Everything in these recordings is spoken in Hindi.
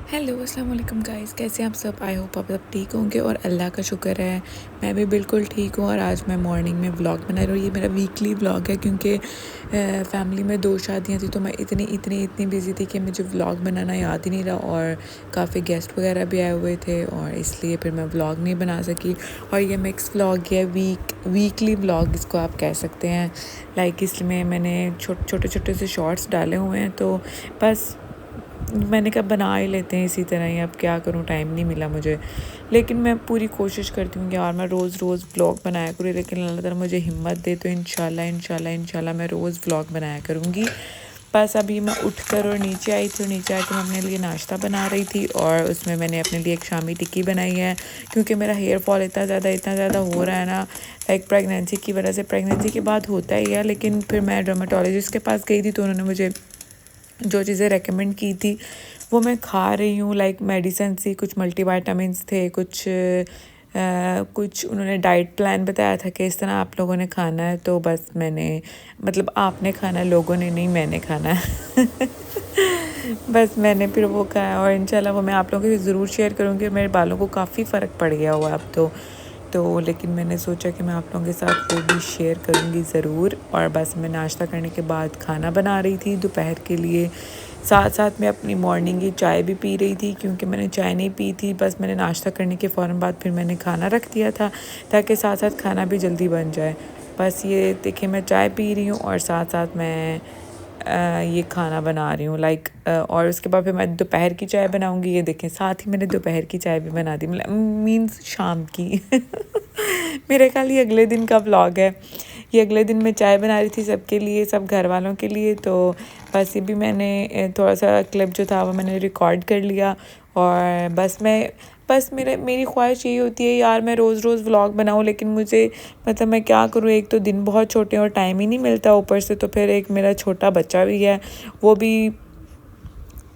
हेलो अस्सलाम वालेकुम गाइस, कैसे हैं आप सब। आई होप आप सब ठीक होंगे और अल्लाह का शुक्र है मैं भी बिल्कुल ठीक हूँ। और आज मैं मॉर्निंग में व्लॉग बना रही हूँ। ये मेरा वीकली व्लॉग है क्योंकि फैमिली में 2 शादियाँ थी तो मैं इतनी बिज़ी थी कि मुझे व्लॉग बनाना याद ही नहीं रहा। और काफ़ी गेस्ट वगैरह भी आए हुए थे और इसलिए फिर मैं व्लॉग नहीं बना सकी। और ये मिक्स व्लॉग है, वीकली व्लॉग इसको आप कह सकते हैं। लाइक इसमें मैंने छोटे से शॉर्ट्स डाले हुए हैं, तो बस मैंने कहा बना ही लेते हैं इसी तरह ही। अब क्या करूं, टाइम नहीं मिला मुझे, लेकिन मैं पूरी कोशिश करती हूँ कि यार मैं रोज़ व्लॉग बनाया करूँ। लेकिन अल्लाह ताला मुझे हिम्मत दे तो इंशाल्लाह मैं रोज़ व्लॉग बनाया करूँगी। बस अभी मैं उठकर और नीचे आई थी और नीचे आकर मैं अपने लिए नाश्ता बना रही थी और उसमें मैंने अपने लिए एक शामी टिक्की बनाई है। क्योंकि मेरा हेयर फॉल इतना ज़्यादा हो रहा है ना, लाइक प्रेगनेंसी की वजह से। प्रेगनेंसी के बाद होता ही है, लेकिन फिर मैं डर्माटोलॉजिस्ट के पास गई थी तो उन्होंने मुझे जो चीज़ें रेकमेंड की थी वो मैं खा रही हूँ। लाइक मेडिसिन सी, कुछ मल्टीविटामिन्स थे, कुछ उन्होंने डाइट प्लान बताया था कि इस तरह आप लोगों ने खाना है। तो बस मैंने, मतलब आपने खाना है, लोगों ने नहीं, मैंने खाना है। बस मैंने फिर वो खाया और इंशाल्लाह वो मैं आप लोगों के साथ ज़रूर शेयर करूँगी। मेरे बालों को काफ़ी फ़र्क पड़ गया हुआ अब तो लेकिन मैंने सोचा कि मैं आप लोगों के साथ वो भी शेयर करूँगी ज़रूर। और बस मैं नाश्ता करने के बाद खाना बना रही थी दोपहर के लिए। साथ साथ मैं अपनी मॉर्निंग की चाय भी पी रही थी क्योंकि मैंने चाय नहीं पी थी। बस मैंने नाश्ता करने के फ़ौरन बाद फिर मैंने खाना रख दिया था ताकि साथ साथ खाना भी जल्दी बन जाए। बस ये देखिए, मैं चाय पी रही हूँ और साथ साथ मैं ये खाना बना रही हूँ। लाइक और उसके बाद फिर मैं दोपहर की चाय बनाऊँगी। ये देखें, साथ ही मैंने दोपहर की चाय भी बना दी, मतलब मीन्स शाम की। मेरे ख्याल ये अगले दिन का व्लॉग है। ये अगले दिन मैं चाय बना रही थी सबके लिए, सब घर वालों के लिए। तो बस ये भी मैंने थोड़ा सा क्लिप जो था वो मैंने रिकॉर्ड कर लिया। और बस मेरी ख्वाहिश यही होती है यार, मैं रोज़ व्लॉग बनाऊँ, लेकिन मुझे, मतलब मैं क्या करूँ, एक तो दिन बहुत छोटे हैं और टाइम ही नहीं मिलता ऊपर से। तो फिर एक मेरा छोटा बच्चा भी है, वो भी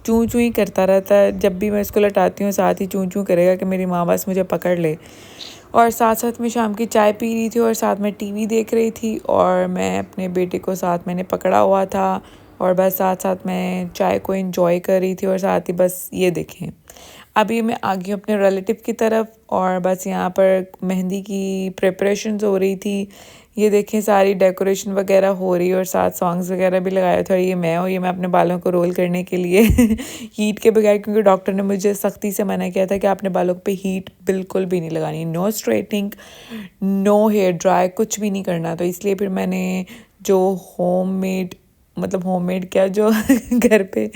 चूँ चूँ ही करता रहता है। जब भी मैं इसको लटाती हूँ साथ ही चूँ चूँ करेगा कि मेरी माँ बस मुझे पकड़ ले। और साथ साथ मैं शाम की चाय पी रही थी और साथ में टीवी देख रही थी और मैं अपने बेटे को साथ मैंने पकड़ा हुआ था और बस साथ साथ मैं चाय को एंजॉय कर रही थी। और साथ ही बस ये देखें, अभी मैं आ गई हूँ अपने रिलेटिव की तरफ और बस यहाँ पर मेहंदी की प्रिपरेशंस हो रही थी। ये देखें, सारी डेकोरेशन वगैरह हो रही है और साथ सॉन्ग्स वगैरह भी लगाए थे। और ये मैं अपने बालों को रोल करने के लिए हीट के बगैर, क्योंकि डॉक्टर ने मुझे सख्ती से मना किया था कि आपने बालों पे हीट बिल्कुल भी नहीं लगानी, no straightening, no hair dry, कुछ भी नहीं करना। तो इसलिए फिर मैंने जो होममेड क्या, जो घर पे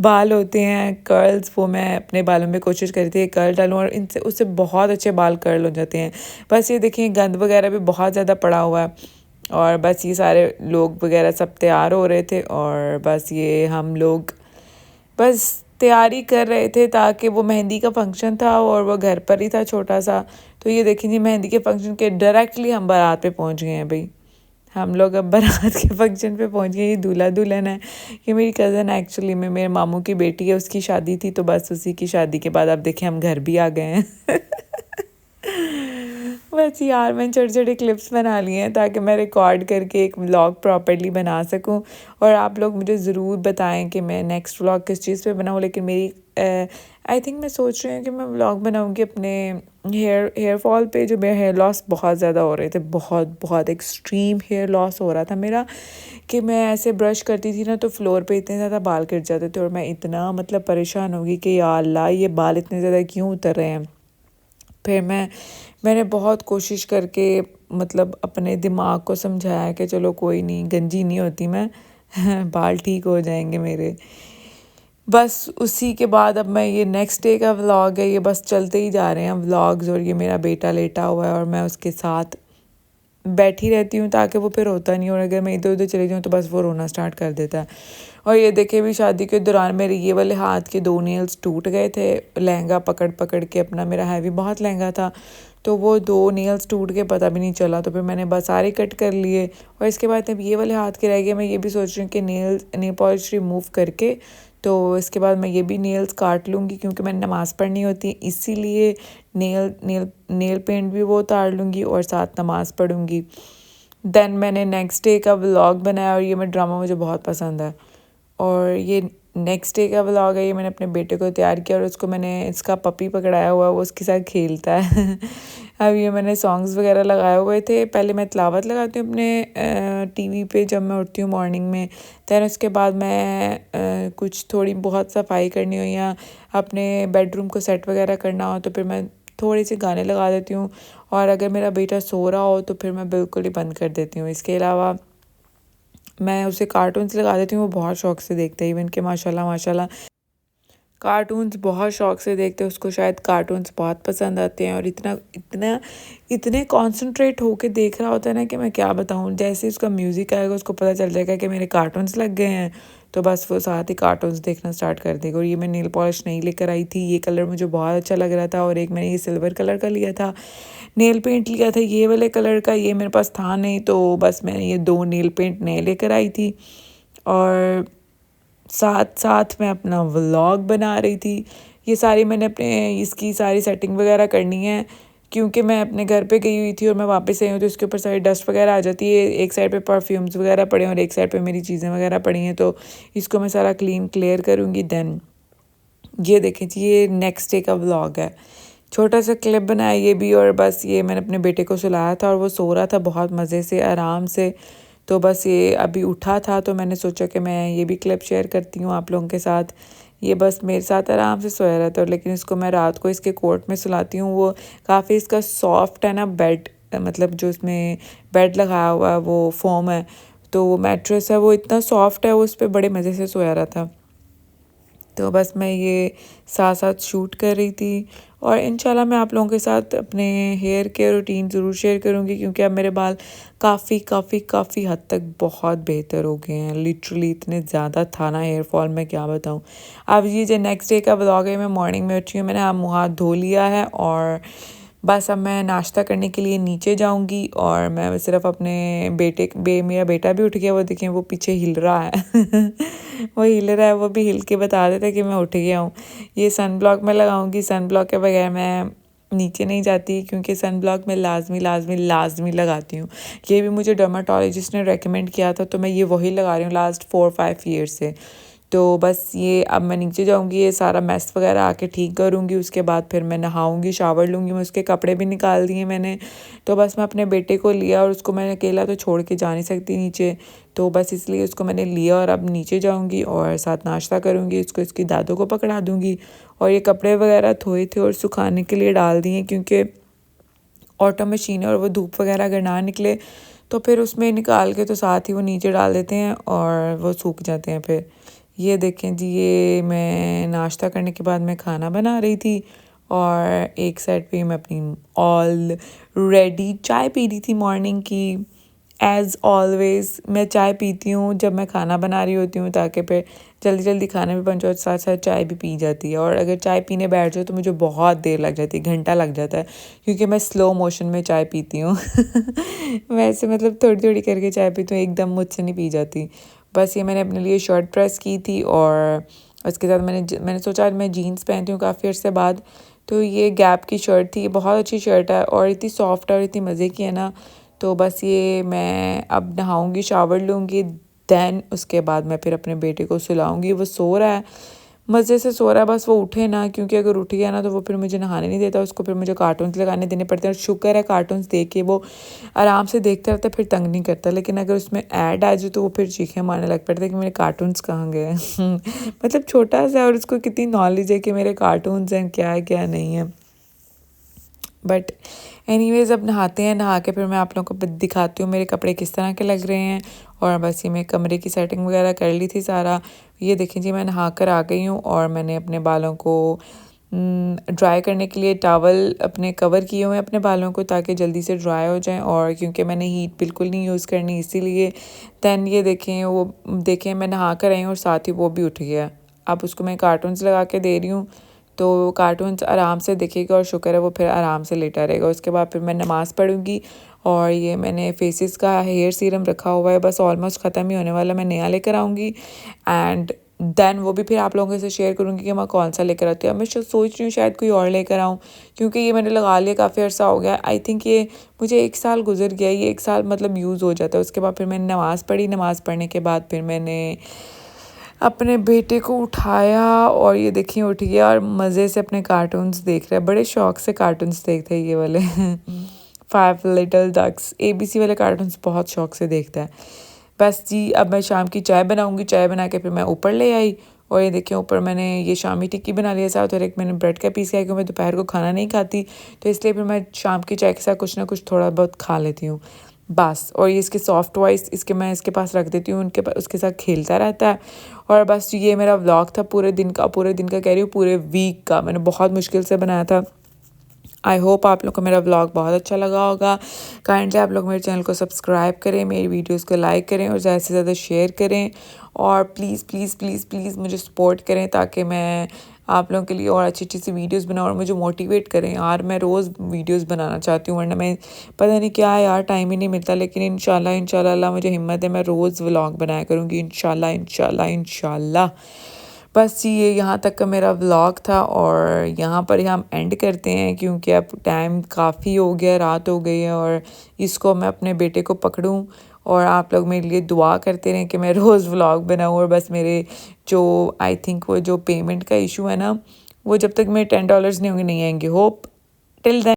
बाल होते हैं कर्ल्स, वो मैं अपने बालों में कोशिश करी थी कर्ल डालूं और इनसे उससे बहुत अच्छे बाल कर्ल हो जाते हैं। बस ये देखिए, गंद वगैरह भी बहुत ज़्यादा पड़ा हुआ है और बस ये सारे लोग वगैरह सब तैयार हो रहे थे और बस ये हम लोग बस तैयारी कर रहे थे ताकि वो मेहंदी का फंक्शन था और वो घर पर ही था छोटा सा। तो ये देखिए जी, मेहंदी के फंक्शन के डायरेक्टली हम बारात पे पहुंच गए हैं भाई। हम लोग अब बारात के फंक्शन पे पहुंच गए। ये दूल्हा दुल्हन है, ये मेरी कज़न एक्चुअली में मेरे मामू की बेटी है, उसकी शादी थी। तो बस उसी की शादी के बाद अब देखें हम घर भी आ गए हैं। बस यार, मैंने छोटे क्लिप्स बना लिए हैं ताकि मैं रिकॉर्ड करके एक व्लॉग प्रॉपर्ली बना सकूं। और आप लोग मुझे ज़रूर बताएं कि मैं नेक्स्ट व्लॉग किस चीज़ पे बनाऊं। लेकिन मेरी आई थिंक मैं सोच रही हूँ कि मैं व्लॉग बनाऊंगी अपने हेयर फॉल पे। जो मेरे हेयर लॉस बहुत ज़्यादा हो रहे थे, बहुत एक्सट्रीम हेयर लॉस हो रहा था मेरा, कि मैं ऐसे ब्रश करती थी ना तो फ्लोर पे इतने ज़्यादा बाल गिर जाते थे और मैं इतना, मतलब परेशान होगी कि या अल्लाह, ये बाल इतने ज़्यादा क्यों उतर रहे हैं। फिर मैंने बहुत कोशिश करके, मतलब अपने दिमाग को समझाया कि चलो कोई नहीं, गंजी नहीं होती मैं, बाल ठीक हो जाएंगे मेरे। बस उसी के बाद अब मैं, ये नेक्स्ट डे का व्लॉग है, ये बस चलते ही जा रहे हैं व्लॉग्स। और ये मेरा बेटा लेटा हुआ है और मैं उसके साथ बैठी रहती हूँ ताकि वो फिर रोता नहीं। और अगर मैं इधर उधर चली जाऊँ तो बस वो रोना स्टार्ट कर देता है। और ये देखे भी, शादी के दौरान मेरे ये वाले हाथ के 2 नेल्स टूट गए थे, लहंगा पकड़ पकड़ के अपना, मेरा हैवी बहुत लहंगा था, तो वो 2 नेल्स टूट के पता भी नहीं चला। तो फिर मैंने बस सारे कट कर लिए। और इसके बाद अब ये वाले हाथ के रह गए। मैं ये भी सोच रही हूँ कि नेल पॉलिश रिमूव करके तो इसके बाद मैं ये भी नेल्स काट लूँगी, क्योंकि मैंने नमाज़ पढ़नी होती है, इसीलिए नेल पेंट भी वो उतार लूँगी और साथ नमाज़ पढ़ूँगी। देन मैंने नेक्स्ट डे का व्लॉग बनाया और ये मैं ड्रामा मुझे बहुत पसंद है। और ये नेक्स्ट डे का व्लॉग है। ये मैंने अपने बेटे को तैयार किया और उसको मैंने इसका पपी पकड़ाया हुआ है, वो उसके साथ खेलता है। अब ये मैंने सॉन्ग्स वगैरह लगाए हुए थे। पहले मैं तिलावत लगाती हूँ अपने टीवी पे जब मैं उठती हूँ मॉर्निंग में। दैन उसके बाद मैं कुछ थोड़ी बहुत सफाई करनी हो या अपने बेडरूम को सेट वगैरह करना हो तो फिर मैं थोड़े से गाने लगा देती हूँ। और अगर मेरा बेटा सो रहा हो तो फिर मैं बिल्कुल ही बंद कर देती हूँ। इसके अलावा मैं उसे कार्टून्स लगा देती हूँ, वो बहुत शौक से देखता है। इवन कि माशाल्लाह माशाल्लाह कार्टून्स बहुत शौक से देखते हैं, उसको शायद कार्टून्स बहुत पसंद आते हैं और इतना इतना इतने कॉन्सेंट्रेट होके देख रहा होता है ना कि मैं क्या बताऊँ। जैसे उसका म्यूज़िक आएगा उसको पता चल जाएगा कि मेरे कार्टून्स लग गए हैं, तो बस वो साथ ही कार्टून्स देखना स्टार्ट कर देगा। और ये मैं नेल पॉलिश नहीं लेकर आई थी, ये कलर मुझे बहुत अच्छा लग रहा था और एक मैंने ये सिल्वर कलर का लिया था। नेल पेंट लिया था ये वाले कलर का, ये मेरे पास था नहीं तो बस मैंने ये 2 नेल पेंट नए लेकर आई थी। और साथ साथ मैं अपना व्लॉग बना रही थी। ये सारी मैंने अपने इसकी सारी सेटिंग वगैरह करनी है क्योंकि मैं अपने घर पे गई हुई थी और मैं वापस आई हूँ तो इसके ऊपर सारी डस्ट वगैरह आ जाती है। एक साइड पे परफ्यूम्स वगैरह पड़े हैं और एक साइड पे मेरी चीज़ें वगैरह पड़ी हैं, तो इसको मैं सारा क्लीन क्लियर करूँगी। देन ये देखें जी, ये नेक्स्ट डे का व्लॉग है। छोटा सा क्लिप बनाया ये भी, और बस ये मैंने अपने बेटे को सुलाया था और वो सो रहा था बहुत मज़े से आराम से। तो बस ये अभी उठा था तो मैंने सोचा कि मैं ये भी क्लिप शेयर करती हूँ आप लोगों के साथ। ये बस मेरे साथ आराम से सोया रहता है, लेकिन इसको मैं रात को इसके कोट में सुलाती हूँ। वो काफ़ी इसका सॉफ्ट है ना बेड, मतलब जो इसमें बेड लगाया हुआ है वो फोम है, तो वो मैट्रेस है वो इतना सॉफ्ट है, वो उस पर बड़े मज़े से सोया रहा था। तो बस मैं ये साथ साथ शूट कर रही थी और इंशाल्लाह मैं आप लोगों के साथ अपने हेयर केयर रूटीन ज़रूर शेयर करूँगी क्योंकि अब मेरे बाल काफ़ी हद तक बहुत बेहतर हो गए हैं। लिटरली इतने ज़्यादा था ना हेयर फॉल, मैं क्या बताऊँ। अब ये जो नेक्स्ट डे का व्लॉग है, मैं मॉर्निंग में उठी हूँ, मैंने आप मुँह हाथ धो लिया है और बस अब मैं नाश्ता करने के लिए नीचे जाऊंगी। और मैं सिर्फ अपने मेरा बेटा भी उठ गया, वो देखिए वो पीछे हिल रहा है। वो हिल रहा है, वो भी हिल के बता देता है कि मैं उठ गया हूँ। ये सन ब्लॉक मैं लगाऊंगी, सन ब्लॉक के बगैर मैं नीचे नहीं जाती क्योंकि सन ब्लॉक मैं लाजमी लगाती हूँ। ये भी मुझे डर्माटोलॉजिस्ट ने रेकमेंड किया था, तो मैं ये वही लगा रही हूँ लास्ट 4-5 ईयर्स से। तो बस ये अब मैं नीचे जाऊंगी, ये सारा मैस वगैरह आके ठीक करूंगी, उसके बाद फिर मैं नहाऊंगी, शावर लूँगी। मैं उसके कपड़े भी निकाल दिए मैंने, तो बस मैं अपने बेटे को लिया और उसको मैं अकेला तो छोड़ के जा नहीं सकती नीचे, तो बस इसलिए उसको मैंने लिया और अब नीचे जाऊंगी और साथ नाश्ता करूंगी। इसको इसकी दादों को पकड़ा दूंगी और ये कपड़े वगैरह धोए थे और सुखाने के लिए डाल दिए क्योंकि ऑटो मशीन है और वो धूप वगैरह अगर ना निकले तो फिर उसमें निकाल के तो साथ ही वो नीचे डाल देते हैं और वो सूख जाते हैं। फिर ये देखें जी, ये मैं नाश्ता करने के बाद मैं खाना बना रही थी और एक साइड पे मैं अपनी ऑल रेडी चाय पी रही थी मॉर्निंग की। एज़ ऑलवेज़ मैं चाय पीती हूँ जब मैं खाना बना रही होती हूँ ताकि फिर जल्दी जल्दी खाना भी बन जाए, साथ साथ चाय भी पी जाती है। और अगर चाय पीने बैठ जाओ तो मुझे बहुत देर लग जाती है, घंटा लग जाता है क्योंकि मैं स्लो मोशन में चाय पीती हूँ। वैसे मतलब थोड़ी थोड़ी करके चाय पीती हूँ, एकदम मुझसे नहीं पी जाती। बस ये मैंने अपने लिए शर्ट प्रेस की थी और उसके साथ मैंने सोचा आज मैं जीन्स पहनती हूँ काफ़ी अर्से बाद, तो ये गैप की शर्ट थी, ये बहुत अच्छी शर्ट है और इतनी सॉफ्ट है और इतनी मज़े की है ना। तो बस ये मैं अब नहाऊंगी, शावर लूँगी, दैन उसके बाद मैं फिर अपने बेटे को सुलाऊंगी। वो सो रहा है, मज़े से सो रहा है, बस वो उठे ना, क्योंकि अगर उठ गया ना तो वो फिर मुझे नहाने नहीं देता, उसको फिर मुझे कार्टून्स लगाने देने पड़ते हैं। और शुक्र है कार्टून्स देख के वो आराम से देखता रहता है, फिर तंग नहीं करता। लेकिन अगर उसमें ऐड आ जाए तो वो फिर चीखें मारने लग पड़ता है कि मेरे कार्टून्स कहाँ गए। मतलब छोटा सा और उसको कितनी नॉलेज है कि मेरे कार्टून्स हैं क्या है क्या नहीं है। बट एनीवेज़ अब नहाते हैं, नहा के फिर मैं आप लोगों को दिखाती हूँ मेरे कपड़े किस तरह के लग रहे हैं। और बस ये मैं कमरे की सेटिंग वगैरह कर ली थी सारा। ये देखें जी, मैं नहा कर आ गई हूँ और मैंने अपने बालों को ड्राई करने के लिए टॉवल अपने कवर किए हुए हैं अपने बालों को ताकि जल्दी से ड्राई हो जाएं। और क्योंकि मैंने हीट बिल्कुल नहीं यूज़ करनी इसीलिए। दैन ये देखें मैं नहा कर आई हूँ और साथ ही वो भी उठ गया। अब उसको मैं कार्टून्स लगा के दे रही हूँ तो कार्टून्स आराम से देखेगा और शुक्र है वो फिर आराम से लेटा रहेगा। उसके बाद फिर मैं नमाज़ पढ़ूंगी। और ये मैंने फेसेस का हेयर सीरम रखा हुआ है, बस ऑलमोस्ट ख़त्म ही होने वाला, मैं नया लेकर आऊँगी एंड देन वो भी फिर आप लोगों से शेयर करूँगी कि मैं कौन सा लेकर आती हूँ। मैं सोच रही हूँ शायद कोई और लेकर आऊँ क्योंकि ये मैंने लगा लिया काफ़ी अर्सा हो गया। आई थिंक ये मुझे 1 साल गुजर गया, ये 1 साल मतलब यूज़ हो जाता है। उसके बाद फिर मैंने नमाज़ पढ़ी, नमाज़ पढ़ने के बाद फिर मैंने अपने बेटे को उठाया और ये देखिए उठ गया और मज़े से अपने कार्टून्स देख रहा है। बड़े शौक से कार्टून्स देखते हैं ये वाले 5 लिटिल डक्स ABC वाले कार्टून्स बहुत शौक से देखता है। बस जी अब मैं शाम की चाय बनाऊंगी। चाय बना के फिर मैं ऊपर ले आई और ये देखिए ऊपर मैंने ये शामी टिक्की बना लिया साथ और एक मैंने ब्रेड का पीस किया क्योंकि मैं दोपहर को खाना नहीं खाती, तो इसलिए फिर मैं शाम की चाय के साथ कुछ ना कुछ थोड़ा बहुत खा लेती हूँ बस। और ये इसके सॉफ्ट टॉयज इसके मैं इसके पास रख देती हूँ, उसके साथ खेलता रहता है। और बस ये मेरा व्लॉग था पूरे दिन का कह रही हूँ, पूरे वीक का मैंने बहुत मुश्किल से बनाया था। आई होप आप लोग को मेरा व्लॉग बहुत अच्छा लगा होगा। काइंडली आप लोग मेरे चैनल को सब्सक्राइब करें, मेरी वीडियोस को लाइक करें और ज़्यादा से ज़्यादा शेयर करें और प्लीज़ प्लीज़ प्लीज़ प्लीज़ मुझे सपोर्ट करें ताकि मैं आप लोगों के लिए और अच्छी अच्छी सी वीडियोस बनाऊँ और मुझे मोटिवेट करें। यार मैं रोज़ वीडियोस बनाना चाहती हूँ वरना मैं पता नहीं क्या है यार, टाइम ही नहीं मिलता, लेकिन इंशाल्लाह अल्लाह मुझे हिम्मत है, मैं रोज़ व्लॉग बनाया करूँगी इंशाल्लाह। बस जी ये यहाँ तक का मेरा व्लॉग था और यहाँ पर ही हम एंड करते हैं क्योंकि अब टाइम काफ़ी हो गया, रात हो गई है और इसको मैं अपने बेटे को पकड़ूं और आप लोग मेरे लिए दुआ करते रहें कि मैं रोज़ व्लॉग बनाऊं। और बस मेरे जो आई थिंक वो जो पेमेंट का इशू है ना, वो जब तक मेरे $10 नहीं होंगे नहीं आएंगे। Hope till then